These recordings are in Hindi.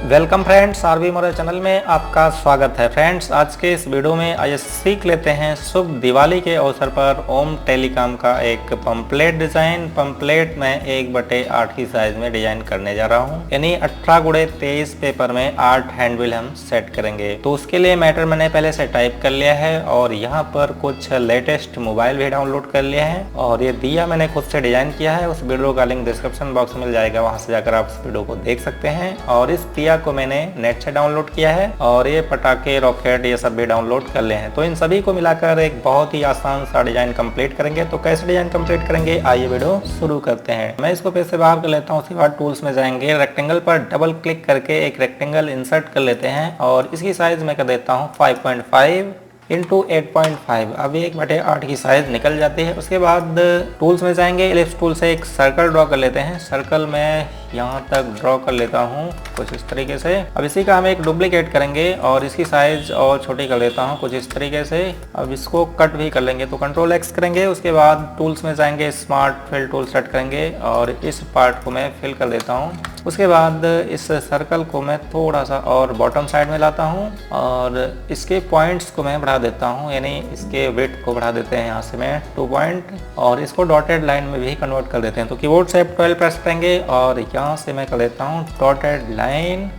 Welcome friends, RV Maurya channel में आपका स्वागत है। फ्रेंड्स, आज के इस वीडियो में आइए सीख लेते हैं शुभ दिवाली के अवसर पर ओम टेलीकॉम का एक पंपलेट डिजाइन। पंपलेट में 1/8 की साइज में डिजाइन करने जा रहा हूं, यानी 18x23 पेपर में 8 हैंडबिल हम सेट करेंगे। तो उसके लिए मैटर मैंने पहले से टाइप कर लिया है और यहाँ पर कुछ लेटेस्ट मोबाइल भी डाउनलोड कर लिया है और ये दिया मैंने खुद से डिजाइन किया है। उस वीडियो का लिंक डिस्क्रिप्शन बॉक्स में मिल जाएगा, वहां से जाकर आप उस वीडियो को देख सकते हैं। और इस दिया को मैंने नेट से डाउनलोड किया है और ये पटाखे, रॉकेट, ये सब भी डाउनलोड कर ले हैं। तो इन सभी को मिलाकर एक बहुत ही आसान सा डिजाइन कंप्लीट करेंगे। तो कैसे डिजाइन कंप्लीट करेंगे, आइए वीडियो शुरू करते हैं। मैं इसको फिर से बाहर कर लेता हूँ। उसके बाद टूल्स में जाएंगे, रेक्टेंगल पर डबल क्लिक करके एक रेक्टेंगल इंसर्ट कर लेते हैं और इसकी साइज मैं कर देता हूँ 5.5 इंटू 8.5। अब 1/8 की साइज निकल जाती है। उसके बाद टूल्स में जाएंगे, इलिप्स टूल से एक सर्कल ड्रॉ कर लेते हैं। सर्कल में यहाँ तक ड्रॉ कर लेता हूँ कुछ इस तरीके से। अब इसी का हम एक डुप्लीकेट करेंगे और इसकी साइज और छोटी कर लेता हूँ कुछ इस तरीके से। अब इसको कट भी कर लेंगे, तो कंट्रोल X करेंगे। उसके बाद टूल्स में जाएंगे, स्मार्ट फिल टूल सेट करेंगे और इस पार्ट को मैं फिल कर देता हूँ। उसके बाद इस सर्कल को मैं थोड़ा सा और बॉटम साइड में लाता हूँ और इसके पॉइंट्स को मैं बढ़ा देता हूँ, यानी इसके विड्थ को बढ़ा देते हैं यहाँ से मैं 2 पॉइंट और इसको डॉटेड लाइन में भी कन्वर्ट कर देते हैं। तो कीबोर्ड से F12 प्रेस करेंगे और यहाँ से मैं कर देता हूँ डॉटेड लाइन।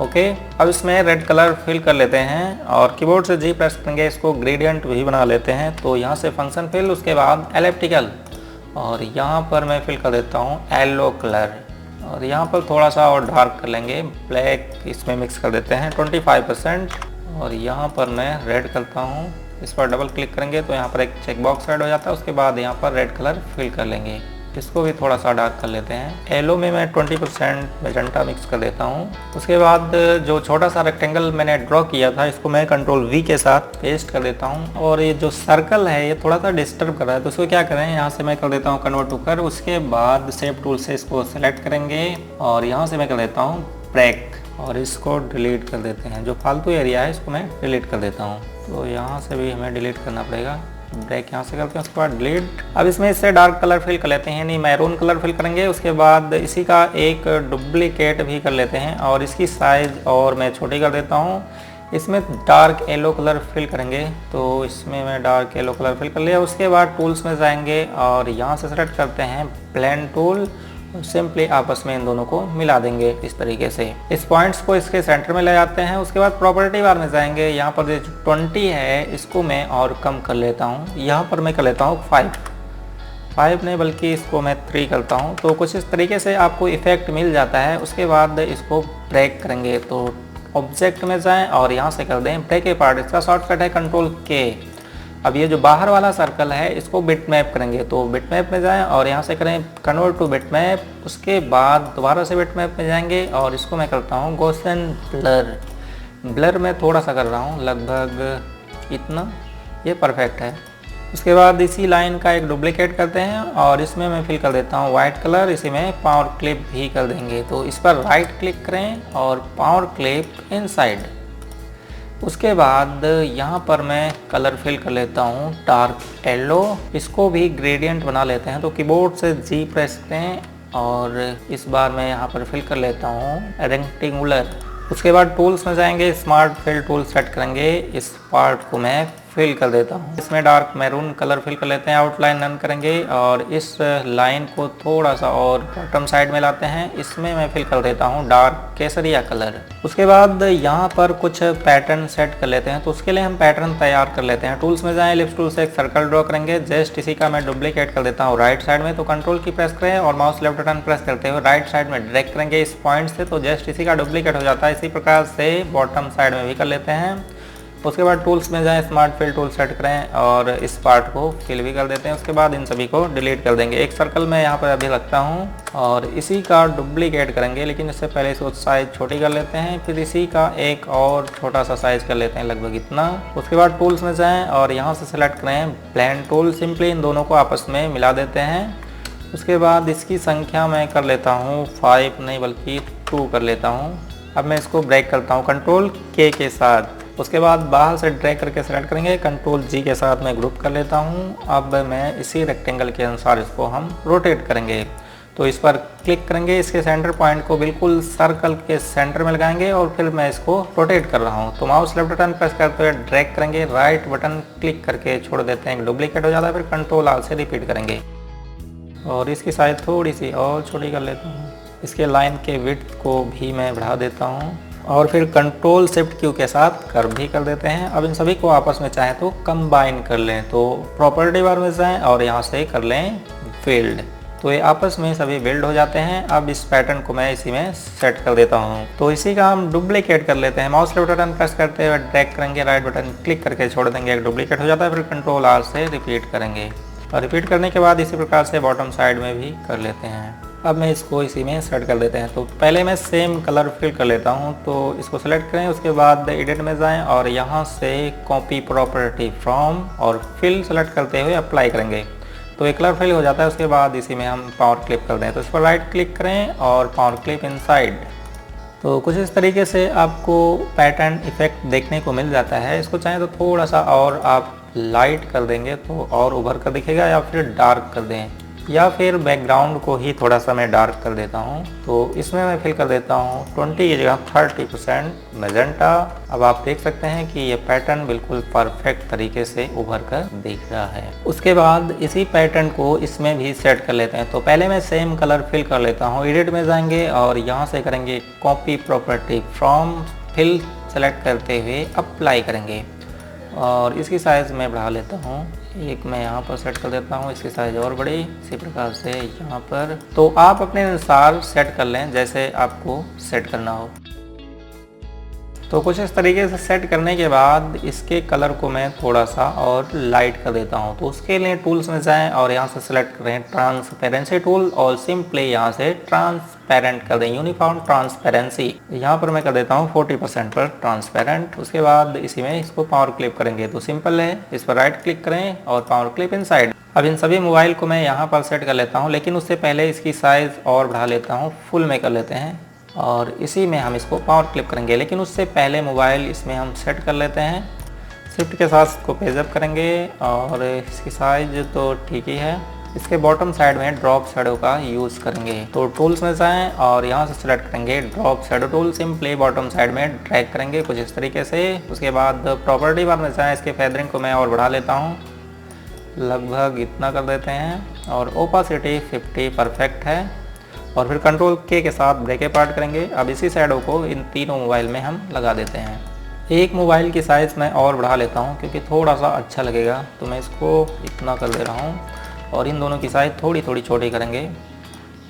ओके, अब इसमें रेड कलर फिल कर लेते हैं और कीबोर्ड से G प्रेस करेंगे, इसको ग्रेडियंट भी बना लेते हैं। तो यहाँ से फंक्शन फिल, उसके बाद एलिप्टिकल और यहाँ पर मैं फिल कर देता हूँ येलो कलर और यहाँ पर थोड़ा सा और डार्क कर लेंगे, ब्लैक इसमें मिक्स कर देते हैं 25% और यहाँ पर मैं रेड करता हूँ। इस पर डबल क्लिक करेंगे तो यहाँ पर एक चेक बॉक्स ऐड हो जाता है। उसके बाद यहाँ पर रेड कलर फिल कर लेंगे, इसको भी थोड़ा सा डार्क कर लेते हैं। येलो में मैं 20% मेजेंटा मिक्स कर देता हूँ। उसके बाद जो छोटा सा रेक्टेंगल मैंने ड्रॉ किया था, इसको मैं कंट्रोल V के साथ पेस्ट कर देता हूँ और ये जो सर्कल है ये थोड़ा सा डिस्टर्ब कर रहा है, तो इसको क्या करें, यहाँ से मैं कर देता हूँ कन्वर्ट टू कर। उसके बाद शेप टूल से इसको सेलेक्ट करेंगे और यहाँ से मैं कर देता हूँ ब्रेक और इसको डिलीट कर देते हैं। जो फालतू एरिया है इसको मैं डिलीट कर देता हूँ। तो यहाँ से भी हमें डिलीट करना पड़ेगा, ब्रेक यहाँ से करते हैं, उसके बाद डिलीट। अब इसमें इससे डार्क कलर फिल कर लेते हैं, यानी मैरून कलर फिल करेंगे। उसके बाद इसी का एक डुप्लीकेट भी कर लेते हैं और इसकी साइज और मैं छोटी कर देता हूँ। इसमें डार्क येलो कलर फिल करेंगे, तो इसमें मैं डार्क येलो कलर फिल कर लिया। उसके बाद टूल्स में जाएंगे और यहाँ से सेलेक्ट करते हैं ब्लेंड टूल, सिंपली आपस में इन दोनों को मिला देंगे इस तरीके से। इस पॉइंट्स को इसके सेंटर में ले जाते हैं। उसके बाद प्रॉपर्टी बार में जाएंगे, यहाँ पर जो 20 है इसको मैं और कम कर लेता हूँ। यहाँ पर मैं कर लेता हूँ 5 नहीं बल्कि इसको मैं 3 करता हूँ। तो कुछ इस तरीके से आपको इफेक्ट मिल जाता है। उसके बाद इसको ब्रेक करेंगे, तो ऑब्जेक्ट में जाएं और यहाँ से कर दें ब्रेक ए पार्ट। इसका शॉर्टकट है कंट्रोल K। अब ये जो बाहर वाला सर्कल है इसको बिटमैप करेंगे, तो बिटमैप में जाएं और यहाँ से करें कन्वर्ट टू बिटमैप। उसके बाद दोबारा से बिटमैप में जाएंगे और इसको मैं करता हूँ गॉसियन ब्लर। ब्लर में थोड़ा सा कर रहा हूँ, लगभग इतना, ये परफेक्ट है। उसके बाद इसी लाइन का एक डुप्लीकेट करते हैं और इसमें मैं फिल कर देता हूँ वाइट कलर। इसी में पावर क्लिप भी कर देंगे, तो इस पर राइट क्लिक करें और पावर क्लिप इनसाइड। उसके बाद यहाँ पर मैं कलर फिल कर लेता हूँ डार्क येलो, इसको भी ग्रेडियंट बना लेते हैं। तो कीबोर्ड से G प्रेस करें और इस बार मैं यहाँ पर फिल कर लेता हूँ रेक्टेंगुलर। उसके बाद टूल्स में जाएंगे, स्मार्ट फिल टूल सेट करेंगे। इस पार्ट को मैं फिल कर देता हूँ, इसमें डार्क मैरून कलर फिल कर लेते हैं। आउटलाइन रन करेंगे और इस लाइन को थोड़ा सा और बॉटम साइड में लाते हैं। इसमें मैं फिल कर देता हूँ डार्क केसरिया कलर। उसके बाद यहाँ पर कुछ पैटर्न सेट कर लेते हैं, तो उसके लिए हम पैटर्न तैयार कर लेते हैं। टूल्स में जाएं, इलिप्स टूल से एक सर्कल ड्रॉ करेंगे। जस्ट इसी का मैं डुप्लीकेट कर देता हूँ राइट साइड में, तो कंट्रोल की प्रेस करें और माउस लेफ्ट बटन प्रेस करते हुए राइट साइड में ड्रैग करेंगे इस पॉइंट से, तो जस्ट इसी का डुप्लीकेट हो जाता है। इसी प्रकार से बॉटम साइड में भी कर लेते हैं। उसके बाद टूल्स में जाएं, स्मार्ट फिल टूल सेट करें और इस पार्ट को फिल भी कर देते हैं। उसके बाद इन सभी को डिलीट कर देंगे। एक सर्कल मैं यहाँ पर अभी रखता हूँ और इसी का डुप्लीकेट करेंगे, लेकिन इससे पहले इसको साइज छोटी कर लेते हैं। फिर इसी का एक और छोटा सा साइज कर लेते हैं, लगभग इतना। उसके बाद टूल्स में जाएं और यहाँ से सेलेक्ट करें ब्लेंड टूल, सिंपली इन दोनों को आपस में मिला देते हैं। उसके बाद इसकी संख्या मैं कर लेता हूँ 5 नहीं बल्कि 2 कर लेता हूँ। अब मैं इसको ब्रेक करता हूँ कंट्रोल K के साथ। उसके बाद बाहर से ड्रैग करके सेलेक्ट करेंगे, कंट्रोल G के साथ मैं ग्रुप कर लेता हूँ। अब मैं इसी रेक्टेंगल के अनुसार इसको हम रोटेट करेंगे। तो इस पर क्लिक करेंगे, इसके सेंटर पॉइंट को बिल्कुल सर्कल के सेंटर में लगाएंगे और फिर मैं इसको रोटेट कर रहा हूँ। तो माउस लेफ्ट बटन प्रेस करते हुए ड्रैग करेंगे, राइट बटन क्लिक करके छोड़ देते हैं, डुप्लीकेट हो जाता है। फिर कंट्रोल आर से रिपीट करेंगे और इसकी साइज थोड़ी सी और छोटी कर लेता हूँ। इसके लाइन के विड्थ को भी मैं बढ़ा देता हूँ और फिर कंट्रोल शिफ्ट क्यू के साथ कर्व भी कर देते हैं। अब इन सभी को आपस में चाहे तो कंबाइन कर लें, तो प्रॉपर्टी बार में जाएं और यहाँ से कर लें फील्ड, तो ये आपस में सभी बिल्ड हो जाते हैं। अब इस पैटर्न को मैं इसी में सेट कर देता हूँ। तो इसी का हम डुप्लीकेट कर लेते हैं। माउस लेफ्ट बटन प्रेस करते हुए ड्रैग करेंगे, राइट बटन क्लिक करके छोड़ देंगे, एक डुप्लीकेट हो जाता है। फिर कंट्रोल आर से रिपीट करेंगे और रिपीट करने के बाद इसी प्रकार से बॉटम साइड में भी कर लेते हैं। अब मैं इसको इसी में सेट कर देते हैं। तो पहले मैं सेम कलर फिल कर लेता हूँ, तो इसको सेलेक्ट करें, उसके बाद एडिट में जाएं और यहाँ से कॉपी प्रॉपर्टी फ्रॉम और फिल सेलेक्ट करते हुए अप्लाई करेंगे, तो एक कलर फिल हो जाता है। उसके बाद इसी में हम पावर क्लिप कर दें, तो इस पर राइट क्लिक करें और पावर क्लिप इनसाइड। तो कुछ इस तरीके से आपको पैटर्न इफेक्ट देखने को मिल जाता है। इसको चाहें तो थोड़ा सा और आप लाइट कर देंगे तो और उभर कर दिखेगा, या फिर डार्क कर दें, या फिर बैकग्राउंड को ही थोड़ा सा मैं डार्क कर देता हूँ। तो इसमें मैं फिल कर देता हूँ 20 की जगह 30% मैजेंटा। अब आप देख सकते हैं कि ये पैटर्न बिल्कुल परफेक्ट तरीके से उभर कर दिख रहा है। उसके बाद इसी पैटर्न को इसमें भी सेट कर लेते हैं। तो पहले मैं सेम कलर फिल कर लेता हूँ, एडिट में जाएंगे और यहाँ से करेंगे copy property from, fill select करते हुए अप्लाई करेंगे और इसकी साइज़ मैं बढ़ा लेता हूँ, एक मैं यहाँ पर सेट कर देता हूँ, इसकी साइज़ और बड़ी, इसी प्रकार से यहाँ पर। तो आप अपने अनुसार सेट कर लें जैसे आपको सेट करना हो। तो कुछ इस तरीके से सेट करने के बाद इसके कलर को मैं थोड़ा सा और लाइट कर देता हूँ। तो उसके लिए टूल्स में जाएं और यहाँ से सेलेक्ट करें ट्रांसपेरेंसी टूल और सिंपली यहाँ से ट्रांसपेरेंट कर दें, यूनिफॉर्म ट्रांसपेरेंसी। यहाँ पर मैं कर देता हूँ 40% पर ट्रांसपेरेंट। उसके बाद इसी में इसको पावर क्लिप करेंगे, तो सिंपल है, इस पर राइट क्लिक करें और पावर क्लिप इनसाइड। अब इन सभी मोबाइल को मैं यहाँ पर सेट कर लेता हूँ, लेकिन उससे पहले इसकी साइज़ और बढ़ा लेता हूँ, फुल में कर लेते हैं और इसी में हम इसको पावर क्लिप करेंगे। लेकिन उससे पहले मोबाइल इसमें हम सेट कर लेते हैं, शिफ्ट के साथ इसको पेज अप करेंगे और इसकी साइज तो ठीक ही है। इसके बॉटम साइड में ड्रॉप शैडो का यूज़ करेंगे, तो टूल्स में जाएं और यहाँ से सेलेक्ट करेंगे drop shadow tool, simply bottom side में ड्रैग करेंगे कुछ इस तरीके से। उसके बाद प्रॉपर्टी बार में जाएं, इसके फेदरिंग को मैं और बढ़ा लेता हूँ, लगभग इतना कर देते हैं और ओपासिटी 50 परफेक्ट है। और फिर कंट्रोल के साथ ब्रेक अपार्ट करेंगे। अब इसी शैडो को इन तीनों मोबाइल में हम लगा देते हैं। एक मोबाइल की साइज़ मैं और बढ़ा लेता हूं क्योंकि थोड़ा सा अच्छा लगेगा, तो मैं इसको इतना कर दे रहा हूं और इन दोनों की साइज़ थोड़ी थोड़ी छोटी करेंगे।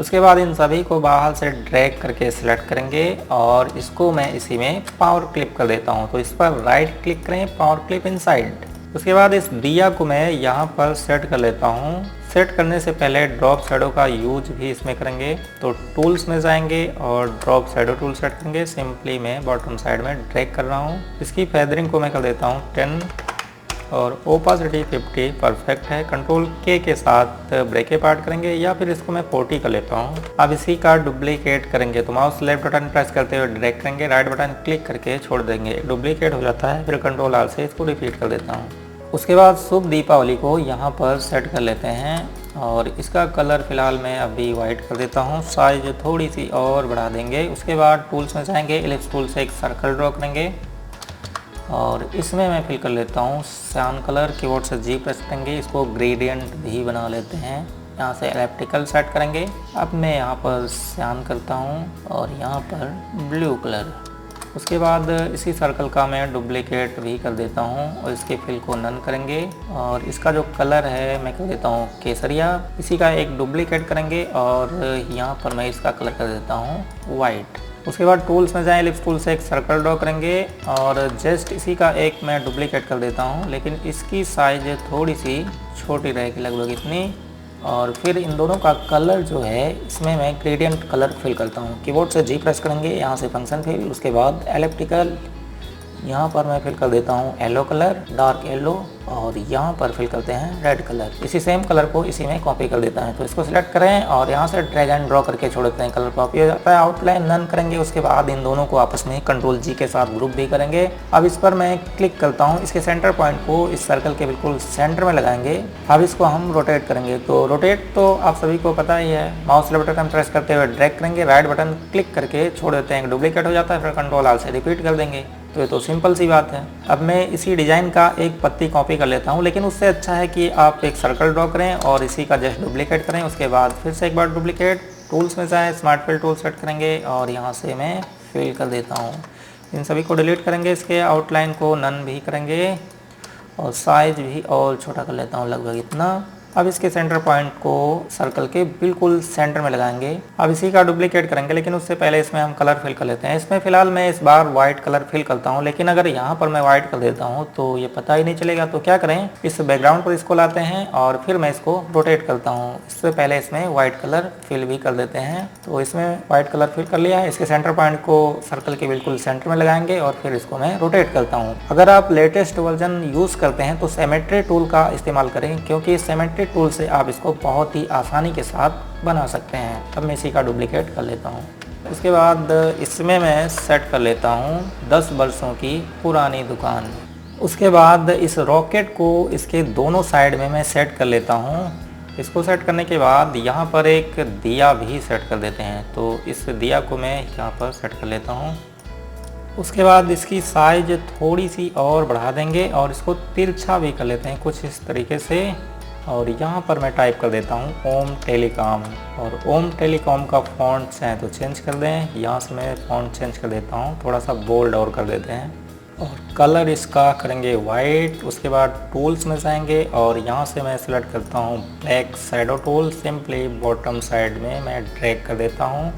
उसके बाद इन सभी को बाहर से ड्रैग करके सिलेक्ट करेंगे और इसको मैं इसी में पावर क्लिप कर देता हूँ। तो इस पर राइट क्लिक करें, पावर क्लिप इनसाइड। उसके बाद इस दिया को मैं यहाँ पर सेट कर लेता हूँ। सेट करने से पहले ड्रॉप शैडो का यूज भी इसमें करेंगे, तो टूल्स में जाएंगे और ड्रॉप शैडो टूल सेट करेंगे। सिंपली मैं बॉटम साइड में ड्रैग कर रहा हूँ। इसकी फेदरिंग को मैं कर देता हूँ 10 और ओपासिटी 50 परफेक्ट है। कंट्रोल के साथ ब्रेक अपार्ट करेंगे या फिर इसको मैं 40 कर लेता हूँ। अब इसी का डुप्लीकेट करेंगे, तो माउस लेफ्ट बटन प्रेस करते हुए ड्रैग करेंगे, राइट बटन क्लिक करके छोड़ देंगे, डुप्लीकेट हो जाता है। फिर कंट्रोल आर से इसको रिपीट कर देता हूँ। उसके बाद शुभ दीपावली को यहाँ पर सेट कर लेते हैं और इसका कलर फ़िलहाल मैं अभी वाइट कर देता हूँ, साइज थोड़ी सी और बढ़ा देंगे। उसके बाद टूल्स में जाएंगे, इलिप्स टूल से एक सर्कल ड्रॉ करेंगे और इसमें मैं फिल कर लेता हूँ सियान कलर। कीबोर्ड से जी प्रेस करेंगे, इसको ग्रेडियंट भी बना लेते हैं। यहाँ से इलेप्टिकल सेट करेंगे। अब मैं यहाँ पर सियान करता हूँ और यहाँ पर ब्लू कलर। उसके बाद इसी सर्कल का मैं डुप्लीकेट भी कर देता हूँ और इसके फिल को नन करेंगे और इसका जो कलर है मैं कर देता हूँ केसरिया। इसी का एक डुप्लीकेट करेंगे और यहाँ पर मैं इसका कलर कर देता हूँ वाइट। उसके बाद टूल्स में जाएं, इलिप्स टूल से एक सर्कल ड्रॉ करेंगे और जस्ट इसी का एक मैं डुप्लीकेट कर देता हूँ, लेकिन इसकी साइज थोड़ी सी छोटी रहेगी, लगभग इतनी। और फिर इन दोनों का कलर जो है इसमें मैं ग्रेडियंट कलर फिल करता हूँ। कीबोर्ड से जी प्रेस करेंगे, यहाँ से फंक्शन फिल, उसके बाद एलिप्टिकल यहाँ पर मैं फिल कर देता हूँ येलो कलर, डार्क येलो, और यहाँ पर फिल करते हैं रेड कलर। इसी सेम कलर को इसी में कॉपी कर देता है। तो इसको सिलेक्ट करें और यहाँ से ड्रैग एंड ड्रॉ करके छोड़ देते हैं, कलर कॉपी हो जाता है। आउटलाइन नन करेंगे, उसके बाद इन दोनों को आपस में कंट्रोल जी के साथ ग्रुप भी करेंगे। अब इस पर मैं क्लिक करता हूँ, इसके सेंटर पॉइंट को इस सर्कल के बिल्कुल सेंटर में लगाएंगे। अब इसको हम रोटेट करेंगे। तो रोटेट तो आप सभी को पता ही है, माउस बटन हम प्रेस करते हुए ड्रैग करेंगे, राइट बटन क्लिक करके छोड़ देते हैं, डुप्लीकेट हो जाता है, फिर कंट्रोल आल से रिपीट कर देंगे। तो ये तो सिंपल सी बात है। अब मैं इसी डिज़ाइन का एक पत्ती कॉपी कर लेता हूँ, लेकिन उससे अच्छा है कि आप एक सर्कल ड्रॉ करें और इसी का जस्ट डुप्लीकेट करें। उसके बाद फिर से एक बार डुप्लीकेट, टूल्स में जाएँ, स्मार्ट फिल टूल सेट करेंगे और यहाँ से मैं फिल कर देता हूँ। इन सभी को डिलीट करेंगे, इसके आउटलाइन को नन भी करेंगे और साइज भी और छोटा कर लेता हूँ, लगभग इतना। अब इसके सेंटर पॉइंट को सर्कल के बिल्कुल सेंटर में लगाएंगे। अब इसी का डुप्लीकेट करेंगे, लेकिन उससे पहले इसमें हम कलर फिल कर लेते हैं। इसमें फिलहाल मैं इस बार वाइट कलर फिल करता हूं, लेकिन अगर यहाँ पर मैं वाइट कर देता हूं तो ये पता ही नहीं चलेगा। तो क्या करें, इस बैकग्राउंड पर इसको लाते हैं और फिर मैं इसको रोटेट करता हूँ। इससे पहले इसमें व्हाइट कलर फिल भी कर देते हैं। तो इसमें व्हाइट कलर फिल कर लिया है। इसके सेंटर पॉइंट को सर्कल के बिल्कुल सेंटर में लगाएंगे और फिर इसको मैं रोटेट करता हूँ। अगर आप लेटेस्ट वर्जन यूज़ करते हैं तो सिमेट्री टूल का इस्तेमाल करें, क्योंकि सिमेट्री टूल से आप इसको बहुत ही आसानी के साथ बना सकते हैं। अब मैं इसी का डुप्लीकेट कर लेता हूँ। उसके बाद इसमें मैं सेट कर लेता हूँ 10 वर्षों की पुरानी दुकान। उसके बाद इस रॉकेट को इसके दोनों साइड में मैं सेट कर लेता हूँ। इसको सेट करने के बाद यहाँ पर एक दिया भी सेट कर देते हैं। तो इस दिया को मैं यहाँ पर सेट कर लेता हूँ। उसके बाद इसकी साइज थोड़ी सी और बढ़ा देंगे और इसको तिरछा भी कर लेते हैं कुछ इस तरीके से। और यहाँ पर मैं टाइप कर देता हूँ ओम टेलीकॉम, और ओम टेलीकॉम का फॉन्ट चाहे तो चेंज कर दें। यहाँ से मैं फॉन्ट चेंज कर देता हूँ, थोड़ा सा बोल्ड और कर देते हैं, और कलर इसका करेंगे वाइट। उसके बाद टूल्स में जाएंगे और यहाँ से मैं सिलेक्ट करता हूँ black shadow tool, simply bottom side में मैं ड्रैग कर देता हूँ।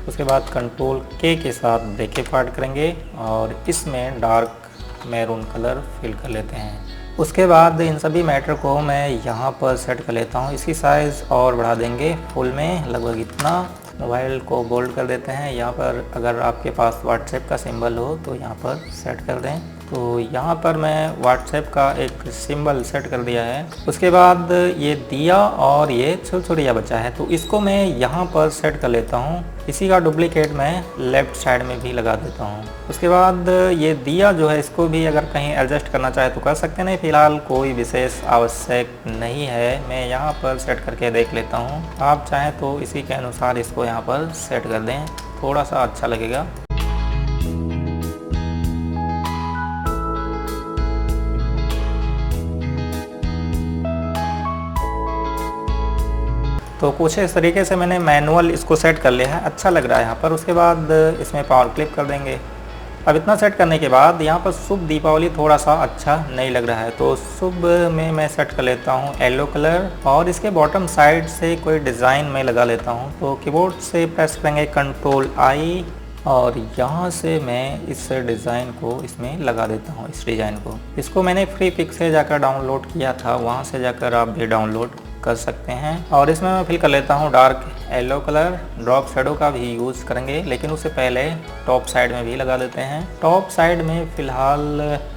उसके बाद कंट्रोल के साथ ब्रेके पार्ट करेंगे और इसमें डार्क मैरून कलर फिल कर लेते हैं। उसके बाद इन सभी मैटर को मैं यहाँ पर सेट कर लेता हूँ। इसकी साइज़ और बढ़ा देंगे फुल में, लगभग इतना। मोबाइल को बोल्ड कर देते हैं। यहाँ पर अगर आपके पास व्हाट्सएप का सिंबल हो तो यहाँ पर सेट कर दें। तो यहाँ पर मैं व्हाट्सएप का एक सिंबल सेट कर दिया है। उसके बाद ये दिया और ये छुरछुरिया बचा है, तो इसको मैं यहाँ पर सेट कर लेता हूँ। इसी का डुप्लीकेट मैं लेफ़्ट साइड में भी लगा देता हूँ। उसके बाद ये दिया जो है, इसको भी अगर कहीं एडजस्ट करना चाहे तो कर सकते हैं, फिलहाल कोई विशेष आवश्यक नहीं है। मैं यहाँ पर सेट करके देख लेता हूँ। आप चाहें तो इसी के अनुसार इसको यहाँ पर सेट कर दें, थोड़ा सा अच्छा लगेगा। तो कुछ इस तरीके से मैंने मैनुअल इसको सेट कर लिया है, अच्छा लग रहा है यहाँ पर। उसके बाद इसमें पावर क्लिप कर देंगे। अब इतना सेट करने के बाद यहाँ पर शुभ दीपावली थोड़ा सा अच्छा नहीं लग रहा है, तो शुभ में मैं सेट कर लेता हूँ येलो कलर, और इसके बॉटम साइड से कोई डिज़ाइन में लगा लेता हूँ। तो कीबोर्ड से प्रेस करेंगे कंट्रोल आई और यहाँ से मैं इस डिज़ाइन को इसमें लगा देता हूँ। इस डिज़ाइन को, इसको मैंने फ्री पिक से जाकर डाउनलोड किया था, वहाँ से जाकर आप भी डाउनलोड कर सकते हैं। और इसमें मैं फिल कर लेता हूँ dark yellow colour. Drop shadow का भी यूज़ करेंगे, लेकिन उससे पहले टॉप साइड में भी लगा देते हैं। टॉप साइड में फ़िलहाल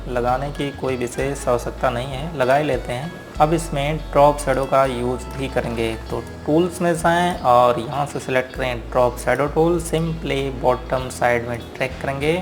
लगाने की कोई विशेष आवश्यकता नहीं है, लगा ही लेते हैं। अब इसमें ड्रॉप शैडो का यूज़ भी करेंगे। तो टूल्स में जाएँ और यहाँ से सिलेक्ट करें drop shadow tool, simply bottom side में ट्रैक करेंगे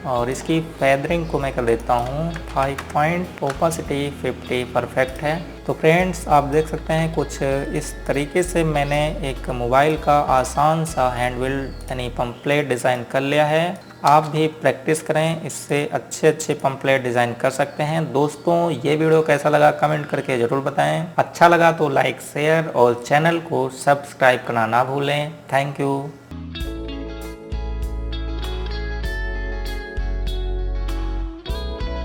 और इसकी फेदरिंग को मैं कर देता हूँ 5 पॉइंट, ओपासिटी 50 परफेक्ट है। तो फ्रेंड्स, आप देख सकते हैं कुछ इस तरीके से मैंने एक मोबाइल का आसान सा हैंडबिल्ड यानी पम्पलेट डिज़ाइन कर लिया है। आप भी प्रैक्टिस करें, इससे अच्छे पंपलेट डिज़ाइन कर सकते हैं। दोस्तों, ये वीडियो कैसा लगा कमेंट करके ज़रूर बताएं। अच्छा लगा तो लाइक शेयर और चैनल को सब्सक्राइब करना ना भूलें। Thank you.